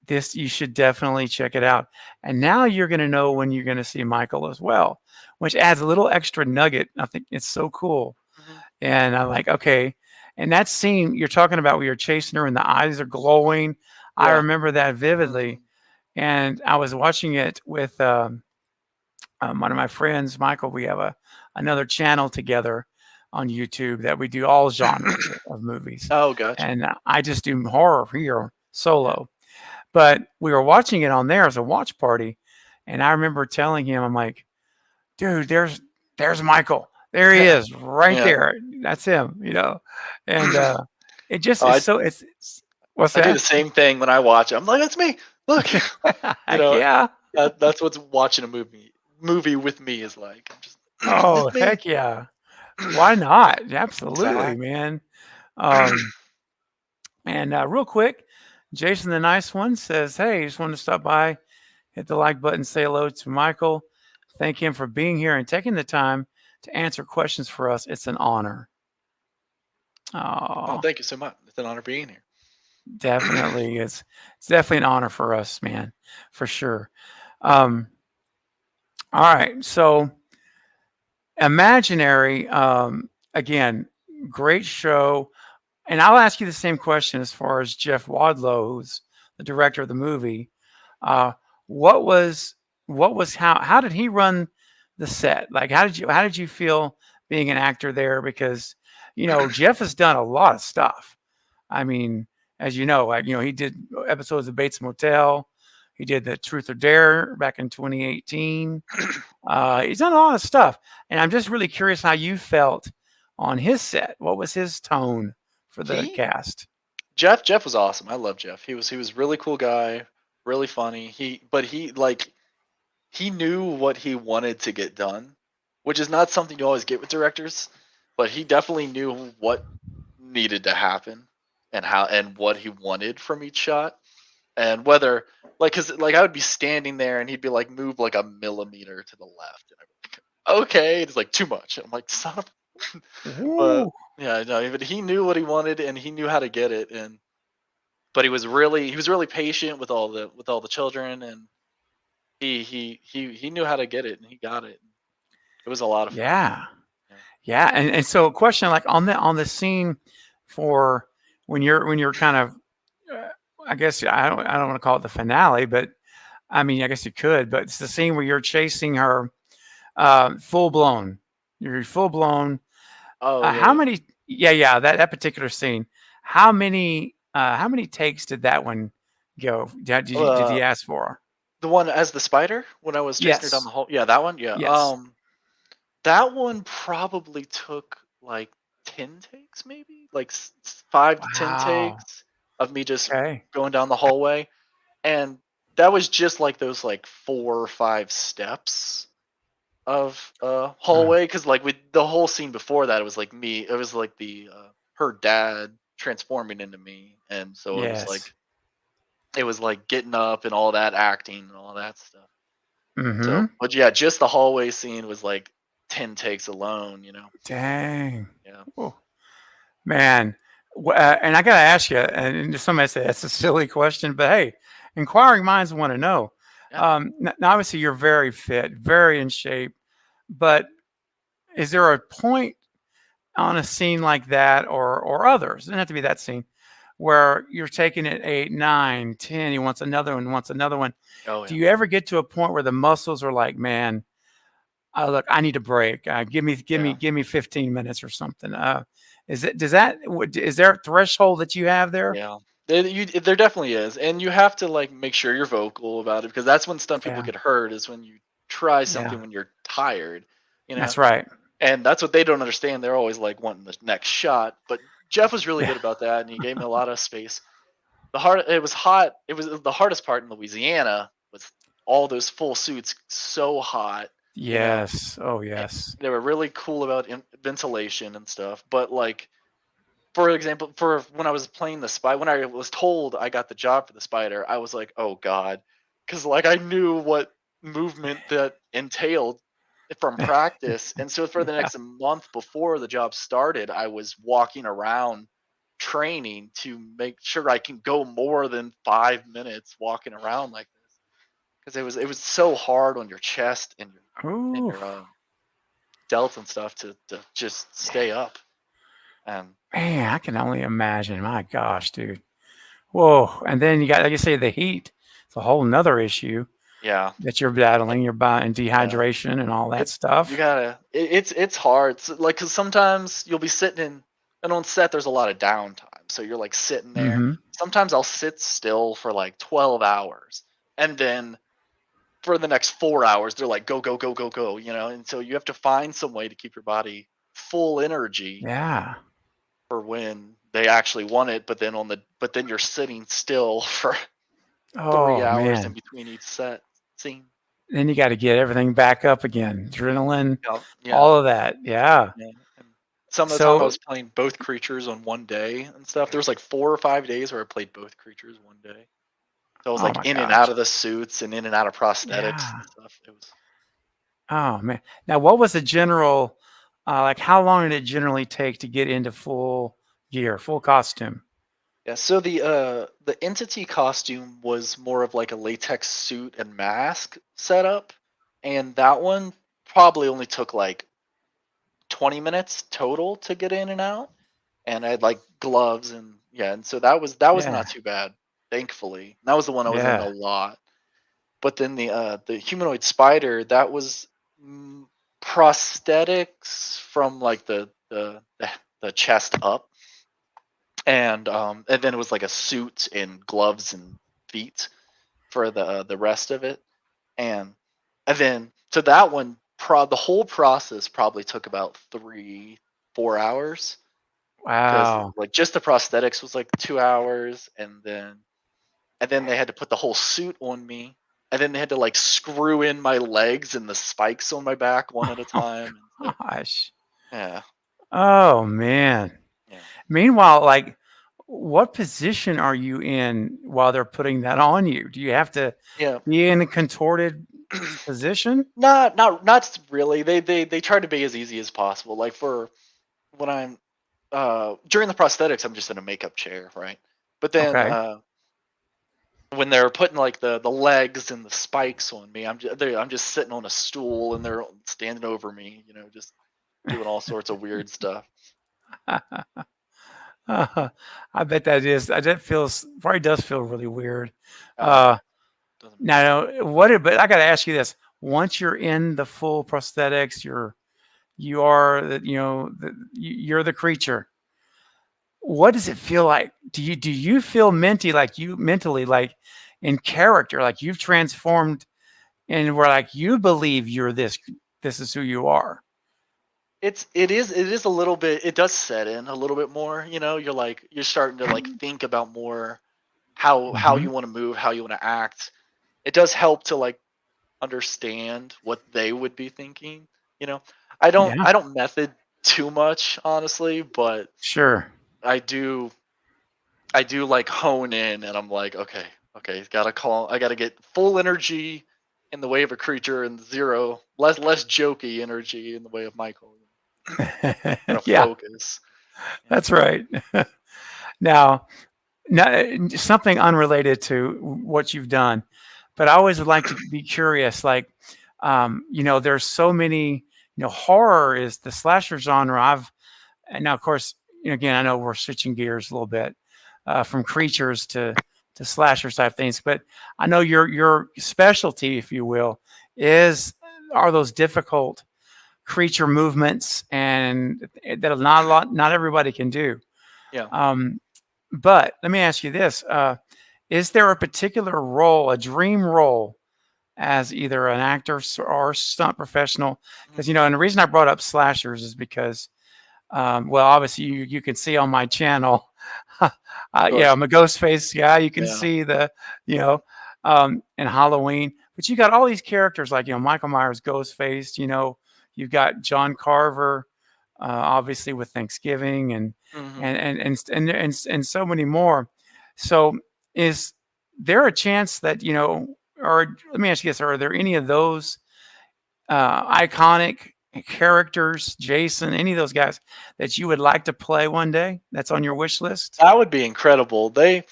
This you should definitely check it out. And now you're going to know when you're going to see Michael as well, which adds a little extra nugget. I think it's so cool. Mhm. And I'm like, okay. And that scene you're talking about where you're chasing her and the eyes are glowing, I Yeah. remember that vividly. Mhm. And I was watching it with one of my friends, Michael. We have another channel together on YouTube that we do all genres of movies. Oh, gotcha. And I just do horror here Yeah. solo. But we were watching it on there as a watch party. And I remember telling him, I'm like, dude, there's Michael. There he is, right Yeah. there. That's him. And it just Oh, is so it's what's I do the that? same thing when I watch it. I'm like, that's me. Look, you Heck know, yeah. that's what's watching a movie with me is like. I'm just, Oh, it's me. heck yeah. Why not? Absolutely, Exactly. man. Um, and real quick, Jason the Nice One says, hey, just wanted to stop by, hit the like button, say hello to Michael. Thank him for being here and taking the time to answer questions for us. It's an honor. Oh, Oh, thank you so much. It's an honor being here. definitely. It's definitely an honor for us, man, for sure. Um, all right. So Imaginary, again, great show. And I'll ask you the same question as far as Jeff Wadlow, who's the director of the movie. Uh, what was how did he run the set? Like how did you feel being an actor there? Because Jeff has done a lot of stuff. I mean, as you know, like he did episodes of Bates Motel. He did the Truth or Dare back in 2018. He's done a lot of stuff, and I'm just really curious how you felt on his set. What was his tone for the he cast? Jeff was awesome. I love Jeff. He was a really cool guy, really funny. He knew what he wanted to get done, which is not something you always get with directors, but he definitely knew what needed to happen and how and what he wanted from each shot. And whether cuz like I would be standing there and he'd be like move like a millimeter to the left, and I'm like, okay, it's like too much. And I'm like, son of but Ooh, yeah, no, but he knew what he wanted and he knew how to get it. And but he was really patient with all the children, and he knew how to get it, and he got it. It was a lot of fun. yeah, Yeah. yeah. And so, a question like on the scene for when you're kind of, uh, I guess I don't want to call it the finale, but I mean I guess you could, but it's the scene where you're chasing her, full blown. You're full blown. Oh yeah, How yeah. many? Yeah, yeah. That particular scene. How many takes did that one go? Did Uh, he ask for her? the one as the spider when I was chasing her down Yes. the hall. Yeah, that one. Yeah. Yes. That one probably took like 10 takes, maybe like 5 to 10 Wow. takes of me just Okay. going down the hallway, and that was just like those like 4 or 5 steps of Uh, hallway, because like with the whole scene before that, it was like me. It was like the her dad transforming into me, and so yes. it was like getting up and all that acting and all that stuff. Mm-hmm. So, but yeah, just the hallway scene was like 10 takes alone. Dang. Yeah. Oh, man. And I got to ask you, and somebody say that's a silly question, but hey, inquiring minds want to know. Yeah. Now, obviously, you're very fit, very in shape, but is there a point on a scene like that or others, it doesn't have to be that scene, where you're taking it 8, 9, 10, he wants another one. Oh Do yeah. you ever get to a point where the muscles are like, man, look, I need a break. Yeah. Give me 15 minutes or something. Is there a threshold that you have there? Yeah. There definitely is, and you have to like make sure you're vocal about it, because that's when stunt people Yeah, get hurt, is when you try yeah, something when you're tired, you know. that's right. And that's what they don't understand. They're always like wanting the next shot. But Jeff was really Yeah. good about that, and he gave me a lot of space. It was hot. It was the hardest part in Louisiana was all those full suits, so hot, you know. Yes. Oh, Eh, yes. They were really cool about ventilation and stuff. But like, for example, for when I was playing the spy, when I was told I got the job for the spider, I was like, oh god, because like I knew what movement that entailed from practice, and so for the Yeah. next month before the job started, I was walking around training to make sure I can go more than 5 minutes walking around like this, because it was so hard on your chest and Ooh, your delts and stuff to just stay up. And man, I can only imagine. My gosh, dude. Whoa. And then you got, like you say, the heat. It's a whole nother issue yeah. that you're battling. You're and Yeah. dehydration and all that It you stuff. gotta it's hard. Like, cause sometimes you'll be sitting and on set there's a lot of downtime. So you're like sitting there. Mm-hmm. Sometimes I'll sit still for like 12 hours. And then for the next 4 hours, they're like, go, go, go, go, go, and so you have to find some way to keep your body full energy Yeah. for when they actually want it, but then you're sitting still for three Oh, hours in man. between each set scene. Then you got to get everything back up again. Adrenaline, Yeah. Yeah. all of that. Yeah. Yeah, and some of the time I So, was playing both creatures on one day and stuff. There was like 4 or 5 days where I played both creatures one day. So I was oh like my in and out gosh. of the suits and in and out of prosthetics Yeah. and stuff. It was Oh, man. Now, what was the general, like, how long did it generally take to get into full gear, full costume? yeah. So the entity costume was more of like a latex suit and mask setup, and that one probably only took like 20 minutes total to get in and out. And I had like gloves and yeah, and so that was Yeah. not too bad, thankfully. That was the one I was in a Yeah. lot. But then the humanoid spider, that was mm, prosthetics from like the chest up, and then it was like a suit and gloves and feet for the rest of it, and then so that one the whole process probably took about 3 4 hours, because Wow. like just the prosthetics was like 2 hours, and then they had to put the whole suit on me, and then they had to like screw in my legs and the spikes on my back one at a Oh, time. And so, gosh. yeah, Oh, man. yeah, Meanwhile, like, what position are you in while they're putting that on you? Do you have to yeah. be in a contorted position? Not really. They try to be as easy as possible. Like for when I'm during the prosthetics, I'm just in a makeup chair, right? But then Okay. when they're putting like the legs and the spikes on me, I'm just sitting on a stool and they're standing over me, just doing all sorts of weird stuff. I bet that feels probably does feel really weird. Oh yeah, Uh, doesn't matter. Now, but I got to ask you this: once you're in the full prosthetics, you are the, you're the creature. what does it feel like? Do you feel mentally like in character, like you've transformed and where like you believe this is who you are? It is a little bit, it does set in a little bit more, you're like you're starting to like think about more how Hmm. you want to move, how you want to act. It does help to like understand what they would be thinking, you know. Yeah, I don't method too much, honestly, but sure. I do I do like hone in, and I'm like, okay, I gotta get full energy in the way of a creature, and zero less jokey energy in the way of Michael. Gotta Yeah, focus. Yeah. that's right. Now, something unrelated to what you've done, but I always would like to be curious. Like, there's so many. Horror is the slasher genre. And now, of course, again, I know we're switching gears a little bit from creatures to slasher type things, but I know your specialty, if you will, is are those difficult creature movements, and that not everybody can do. Yeah. Um, but let me ask you this: is there a particular role, a dream role, as either an actor or stunt professional? Mhm. Because and the reason I brought up slashers is because well, obviously you can see on my channel, Of yeah, course. I'm a ghost face guy. You can Yeah. see you know, in Halloween, but you got all these characters like, Michael Myers, Ghostface, you've got John Carver, obviously with Thanksgiving Hmm. and so many more. So is there a chance that, or let me ask you this, are there any of those iconic characters, Jason, any of those guys that you would like to play one day? That's on your wish list. That would be incredible. They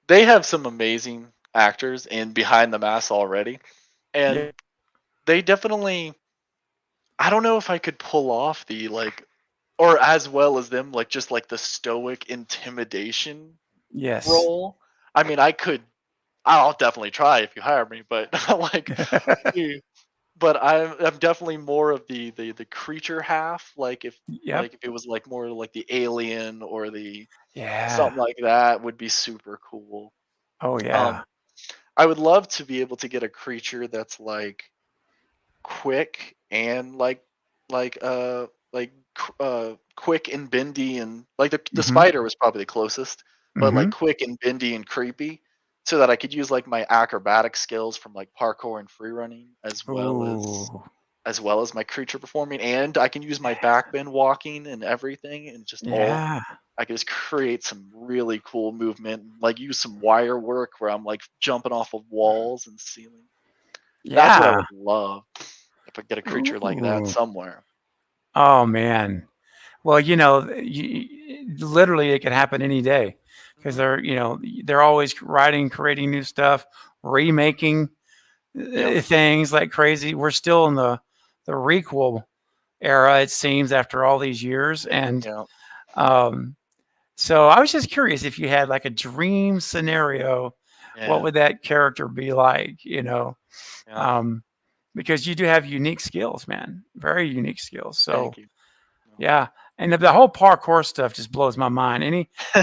have some amazing actors in behind the mask already, Yeah. and they definitely. I don't know if I could pull off the like, or as well as them, like just like the stoic intimidation Yes. role. I mean, I could. I'll definitely try if you hire me, but like, eh, but I'm definitely more of the creature half. Yep. Like if it was like more like the alien or the Yeah. something like that would be super cool. Oh Um, yeah. I would love to be able to get a creature that's like quick and quick and bendy, and like the Mm-hmm. spider was probably the closest, but Mm-hmm. like quick and bendy and creepy, so that I could use like my acrobatic skills from like parkour and free running, Ooh. as well as my creature performing, and I can use my backbend walking and everything, and just all Yeah. I can just create some really cool movement, like use some wire work where I'm like jumping off of walls and ceiling. That's what I Yeah. would love if I get a creature like that Ooh. somewhere. Oh man. Well, literally it can happen any day because Mhm. they're always writing, creating new stuff, remaking Yeah, things like crazy. We're still in the requel era, it seems, after all these years. And yeah, um, so I was just curious if you had like a dream scenario, what yeah, would that character be like? yeah. Um, because you do have unique skills, man, very unique skills. So Thank you. No. yeah, and the whole parkour stuff just blows my mind.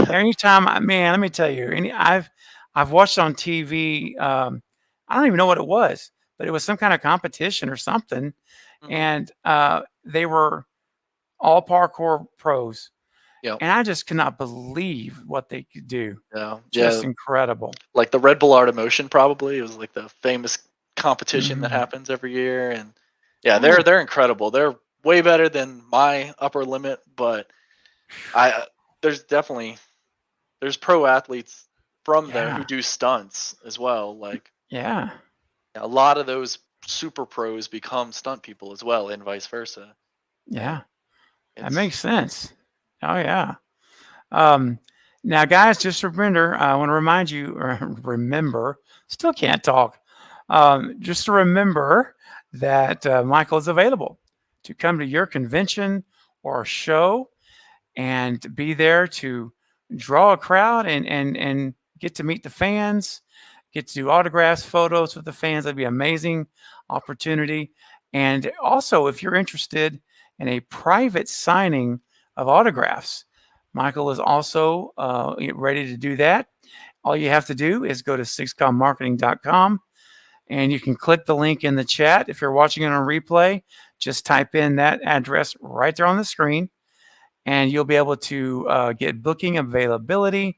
Anytime, man, let me tell you, I've watched on TV. I don't even know what it was, but it was some kind of competition or something, Mhm. and they were all parkour pros, Yeah, and I just could not believe what they could do. yeah, Just yeah. incredible. Like the Red Bull Art of Motion, probably. It was like the famous competition that Mhm. happens every year, and yeah, Oh, they're incredible. They're way better than my upper limit, but I there's definitely there's pro athletes from there yeah, who do stunts as well. Like yeah, a lot of those super pros become stunt people as well, and vice versa. yeah. And That it's makes sense. Oh yeah. Um, Now, guys, just remember, I want to remind you, or remember, still can't talk. Just to remember that Michael is available to come to your convention or show and be there to draw a crowd and get to meet the fans, get to do autographs, photos with the fans. That'd be an amazing opportunity. And also, if you're interested in a private signing of autographs, Michael is also ready to do that. All you have to do is go to sixcommarketing.com and you can click the link in the chat. If you're watching it on replay, just type in that address right there on the screen and you'll be able to get booking availability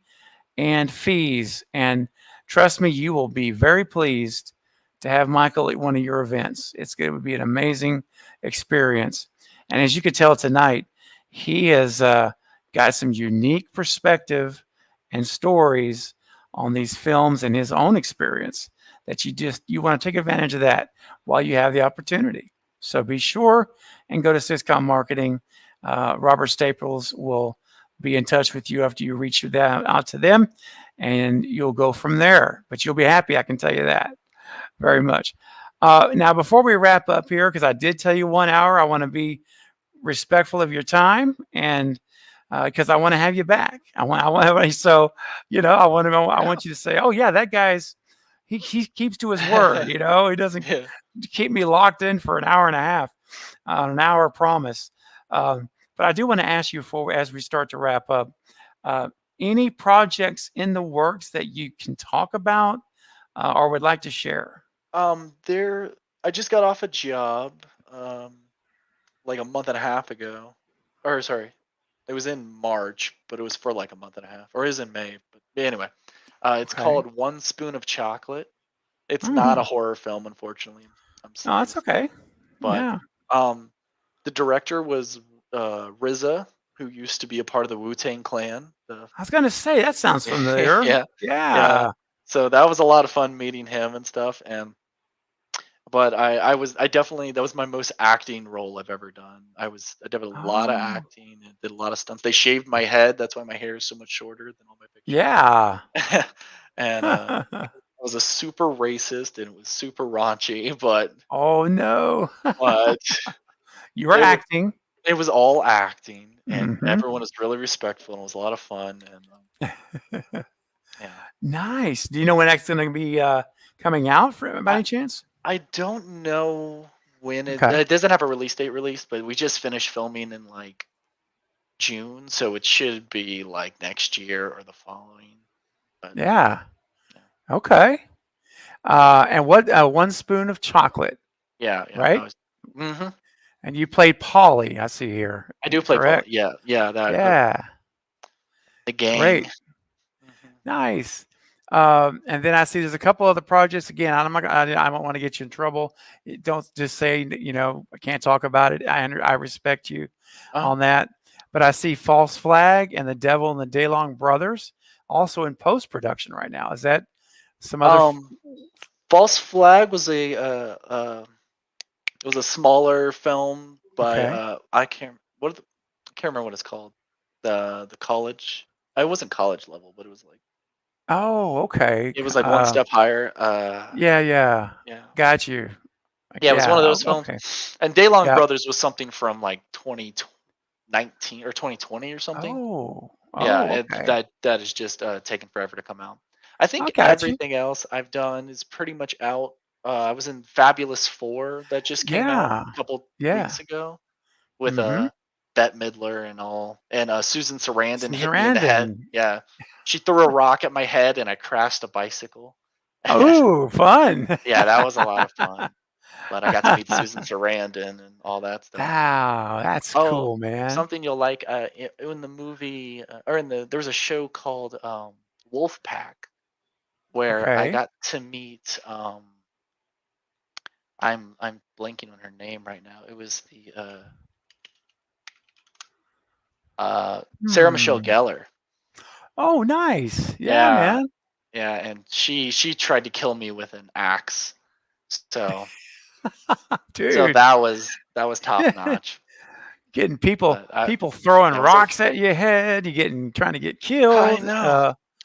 and fees. And trust me, you will be very pleased to have Michael at one of your events. It's going to be an amazing experience. And as you could tell tonight, he has got some unique perspective and stories on these films and his own experience that you want to take advantage of that while you have the opportunity. So be sure and go to Syscom Marketing. Robert Staples will be in touch with you after you reach out to them, and you'll go from there. But you'll be happy, I can tell you that very much. Now, before we wrap up here, because I did tell you 1 hour, I want to be respectful of your time, and because I want to have you back. I want so I want you to say, oh yeah, that guy's he keeps to his word. He doesn't keep me locked in for an hour and a half on an hour promise. But I do want to ask you as we start to wrap up, any projects in the works that you can talk about or would like to share? I just got off a job like a month and a half ago, or sorry, it was in March, but it was for like a month and a half, or it is in May. But anyway, it's called One Spoon of Chocolate. It's not a horror film, unfortunately. I'm sorry. No, that's okay. But the director was RZA, who used to be a part of the Wu-Tang Clan. I was gonna say that sounds familiar. Yeah. So that was a lot of fun meeting him and stuff. But I definitely, that was my most acting role I've ever done. I did a lot of acting and did a lot of stunts. They shaved my head. That's why my hair is so much shorter than all my pictures. Yeah. And it was a super racist and it was super raunchy, but oh no. but you were acting. It was all acting, and everyone was really respectful, and it was a lot of fun. And yeah. Nice. Do you know when that's going to be coming out by any chance? I don't know when it doesn't have a release date released, but we just finished filming in like June, so it should be like next year or the following. But, yeah. Okay. And what One Spoon of Chocolate? Yeah. Right. And you played Polly, I see here. I do play Polly. Yeah. Yeah. The gang. Great. Nice. And then I see there's a couple other projects. Again, I don't want to get you in trouble. Don't just say, I can't talk about it. I respect you on that. But I see False Flag and The Devil and the Daylong Brothers also in post-production right now. Is that some other? False Flag was it was a smaller film by I can't remember what it's called. The college. It wasn't college level, but it was like. Oh, okay. It was like one step higher. Yeah. Got you. Yeah, it was one of those films. Okay. And Daylong Brothers was something from like 2019 or 2020 or something. Okay. That is just taking forever to come out. I think everything else I've done is pretty much out. I was in Fabulous 4 that just came out a couple weeks ago with Bette Midler and all, and Susan Sarandon hit me in the head. Yeah, she threw a rock at my head and I crashed a bicycle. Oh, fun! Yeah, that was a lot of fun. But I got to meet Susan Sarandon and all that stuff. Wow, that's cool, man. Something you'll like in the movie there was a show called Wolfpack where I got to meet I'm blanking on her name right now. It was the Sarah Michelle Gellar. Oh, nice. Yeah, man. Yeah, and she tried to kill me with an axe. So dude. So that was top notch. Getting people throwing rocks at your head, trying to get killed.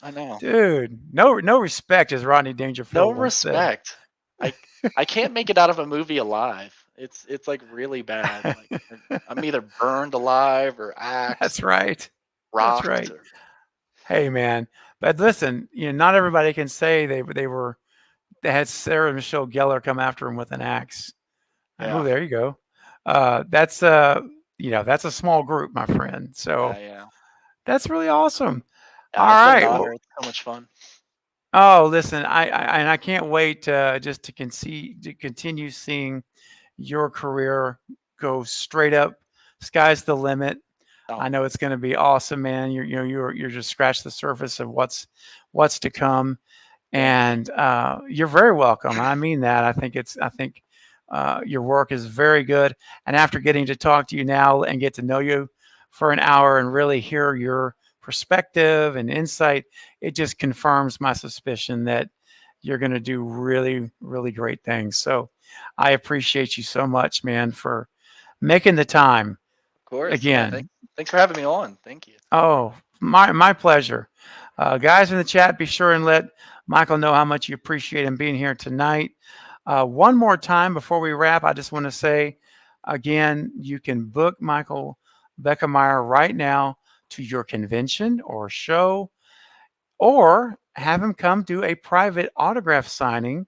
I know. Dude, no respect, as Rodney Dangerfield No respect. I can't make it out of a movie alive. It's like really bad. Like, I'm either burned alive or axed. That's right. Rocked. That's right. Hey man, but listen, not everybody can say they had Sarah Michelle Gellar come after him with an axe. Yeah. Oh, there you go. That's a small group, my friend. So That's really awesome. Yeah, All it's been an right. honor. Well, It's so much fun. oh, listen, and I can't wait just to continue seeing your career go straight up. Sky's the limit. Oh, I know it's going to be awesome, man. You're just scratched the surface of what's to come, thank you. and you're very welcome. I mean that. I think your work is very good. And after getting to talk to you now and get to know you for an hour and really hear your perspective and insight, it just confirms my suspicion that you're going to do really, really great things. So I appreciate you so much, man, for making the time Of course. Yeah. again. Thanks for having me on. Thank you. Oh, my pleasure. Guys in the chat, be sure and let Michael know how much you appreciate him being here tonight. One more time before we wrap, I just want to say again, you can book Michael Bekemeier right now to your convention or show, or have him come do a private autograph signing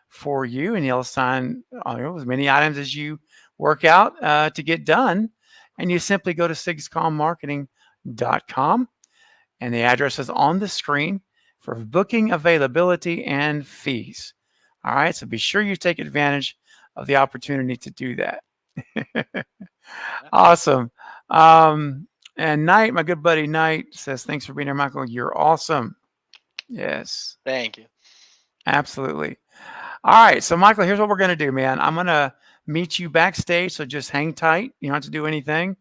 for you, and he'll sign as many items as you work out to get done. And you simply go to sigscommarketing.com, and the address is on the screen for booking availability and fees. All right, so be sure you take advantage of the opportunity to do that. Awesome. And Knight, my good buddy Knight, says, thanks for being here, Michael. You're awesome. Yes, Thank you. absolutely. All right, so Michael, here's what we're going to do, man. I'm going to meet you backstage, so just hang tight. You don't have to do anything.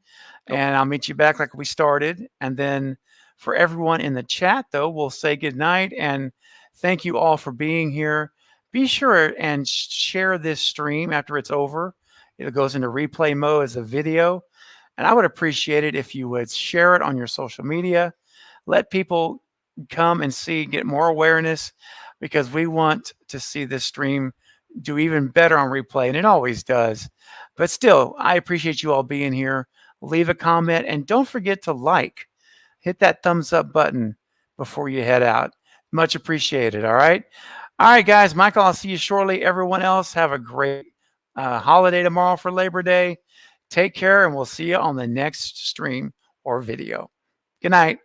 Okay. And I'll meet you back like we started. And then for everyone in the chat, though, we'll say goodnight and thank you all for being here. Be sure and share this stream after it's over. It goes into replay mode as a video. And I would appreciate it if you would share it on your social media. Let people come and see, get more awareness, because we want to see this stream do even better on replay, and it always does. But still, I appreciate you all being here. Leave a comment, and don't forget to hit that thumbs up button before you head out. Much appreciated. All right. All right, guys. Michael, I'll see you shortly. Everyone else, have a great holiday tomorrow for Labor Day. Take care, and we'll see you on the next stream or video. Good night.